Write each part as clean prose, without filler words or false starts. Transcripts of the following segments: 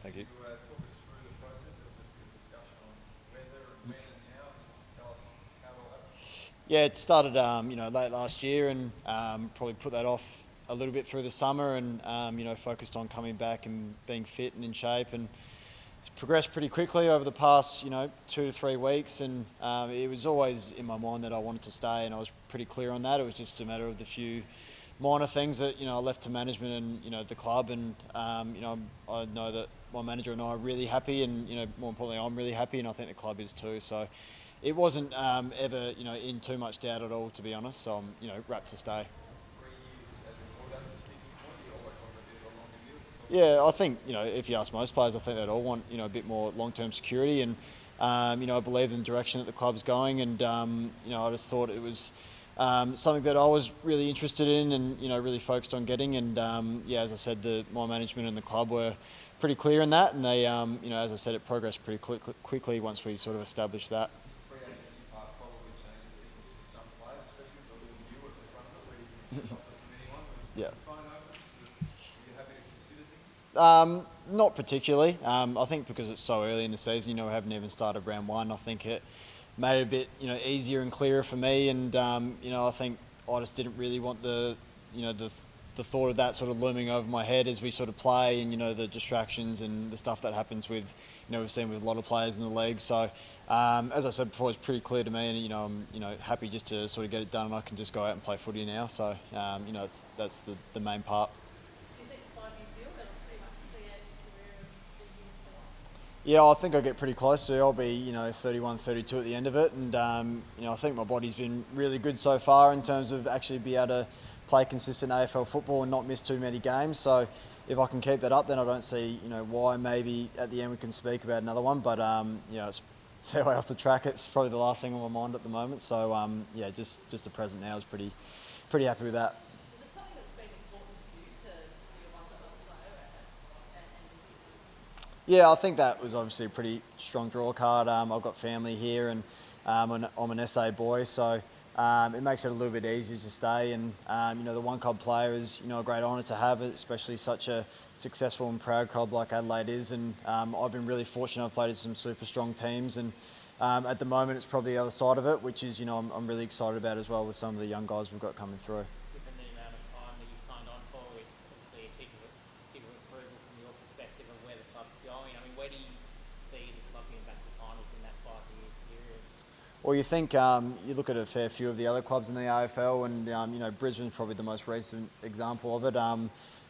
Thank you. Can you talk us through the process? There was a bit of discussion on whether, when, and how. Can you just tell us how it all happened? Yeah, it started late last year, and probably put that off a little bit through the summer, and focused on coming back and being fit and in shape, and it's progressed pretty quickly over the past 2 to 3 weeks, and it was always in my mind that I wanted to stay, and I was pretty clear on that. It was just a matter of the few minor things that I left to management and the club, and I know that my manager and I are really happy, and more importantly I'm really happy, and I think the club is too. So it wasn't ever in too much doubt at all, to be honest. So I'm rapt to stay. Was 3 years as before that's a sticking point? You always want a bit of a longer deal? Yeah, I think if you ask most players, I think they'd all want a bit more long-term security, and I believe in the direction that the club's going, and I just thought it was something that I was really interested in, and really focused on getting, and as I said, my management and the club were pretty clear in that, and they as I said, it progressed pretty quickly once we sort of established that. Free agency part probably changes things for some players, especially with a little you at the front of it where you can step up from anyone with Yeah. the phone open. Are you happy to consider things? Not particularly. I think because it's so early in the season, we haven't even started round one. I think it made it a bit, easier and clearer for me, and I think I just didn't really want the thought of that sort of looming over my head as we sort of play, and the distractions and the stuff that happens with, we've seen with a lot of players in the league. So, as I said before, it's pretty clear to me, and I'm happy just to sort of get it done, and I can just go out and play footy now. So, that's the main part. Do you think 5 year deal that'll pretty much see out your career of the uniform? Yeah, I think I'll get pretty close to. I'll be 31, 32 at the end of it, and I think my body's been really good so far in terms of actually be able to play consistent AFL football and not miss too many games. So if I can keep that up, then I don't see why maybe at the end we can speak about another one. But it's a fair way off the track. It's probably the last thing on my mind at the moment. So just the present now is pretty happy with that. Is it something that's been important to you to be a one-level player and Yeah, I think that was obviously a pretty strong draw card. I've got family here, and I'm an SA boy, so it makes it a little bit easier to stay. And the one club player is a great honour to have, especially such a successful and proud club like Adelaide is. And I've been really fortunate. I've played in some super strong teams, and at the moment it's probably the other side of it, which is I'm really excited about as well with some of the young guys we've got coming through. Given the amount of time that you've signed on for, it's obviously a tick of approval from your perspective of where the club's going. I mean, where do you see the club getting back to finals in that 5 year period? Well, you think you look at a fair few of the other clubs in the AFL, and Brisbane's probably the most recent example of it.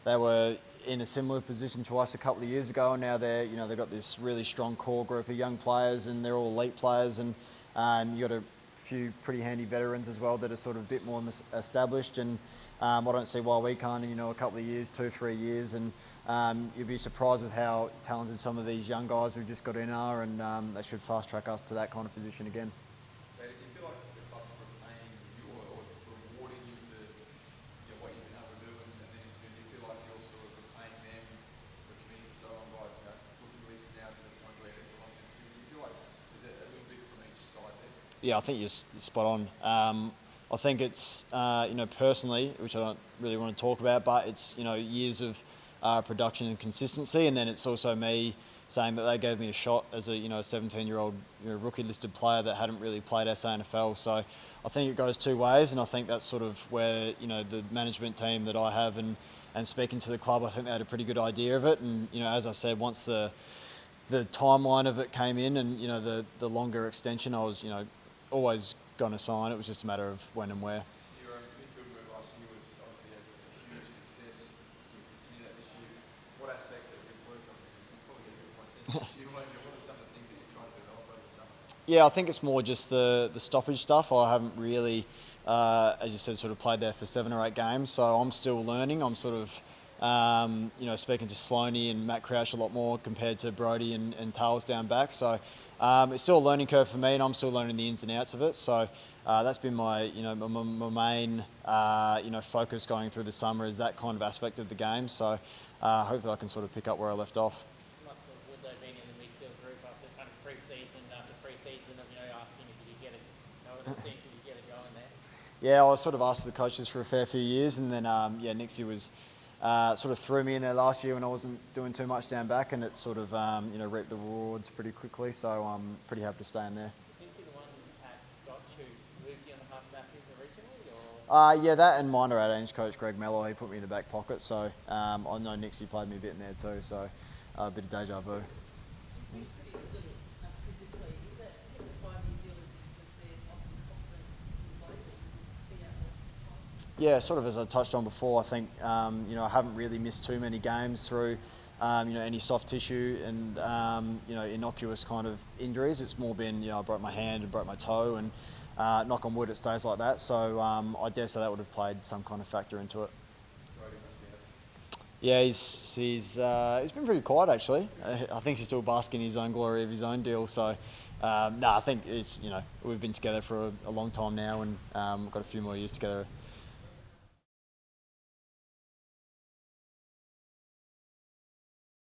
They were in a similar position to us a couple of years ago, and now they've got this really strong core group of young players, and they're all elite players, and you got a few pretty handy veterans as well that are sort of a bit more established, and I don't see why we can't in a couple of years, 2-3 years, and you'll be surprised with how talented some of these young guys we've just got in are, and they should fast track us to that kind of position again. Do you feel like the club's repaying you or rewarding you for what you've been able to do, and then do you feel like you're sort of repaying them for committing so long by looking at this now to the point where it's a long-term commitment? Do you feel like there's a little bit from each side there? Yeah, I think you're spot on. I think it's personally, which I don't really want to talk about, but it's years of production and consistency, and then it's also me saying that they gave me a shot as a 17-year-old rookie listed player that hadn't really played SANFL. So I think it goes two ways, and I think that's sort of where the management team that I have and speaking to the club, I think they had a pretty good idea of it. And as I said, once the timeline of it came in, and the longer extension, I was always going to sign. It was just a matter of when and where. Your midfield move last year was obviously a huge success. You continue that this year. What aspects of your work, obviously, you probably get a good point this year. What are some of the things that you're trying to develop over the summer? Yeah, I think it's more just the stoppage stuff. I haven't really, as you said, sort of played there for 7 or 8 games, so I'm still learning. I'm sort of, speaking to Sloaney and Matt Crouch a lot more compared to Brodie and Tales down back. So it's still a learning curve for me, and I'm still learning the ins and outs of it. So that's been my, my main, focus going through the summer is that kind of aspect of the game. So hopefully I can sort of pick up where I left off. Must have Woodlow been in the midfield group after kind of pre-season of asking if you could get it, seeing if you could get it going there. Yeah, I was sort of asked the coaches for a fair few years, and then Nixie was sort of threw me in there last year when I wasn't doing too much down back, and it sort of reaped the rewards pretty quickly. So I'm pretty happy to stay in there. Is he the one at Scotch who moved you on the half-back originally, or? Yeah, that and minor 18s coach Greg Mello, he put me in the back pocket. So I know Nixie played me a bit in there too. So a bit of deja vu. He's pretty good physically. Is that, I think the 5-year deal is because they're obviously confident in the bloke that you can see out the time. Yeah, sort of as I touched on before, I think I haven't really missed too many games through any soft tissue and innocuous kind of injuries. It's more been I broke my hand and broke my toe, and knock on wood it stays like that. So I dare say that would have played some kind of factor into it. Yeah, he's been pretty quiet actually. I think he's still basking in his own glory of his own deal. So I think it's we've been together for a long time now, and got a few more years together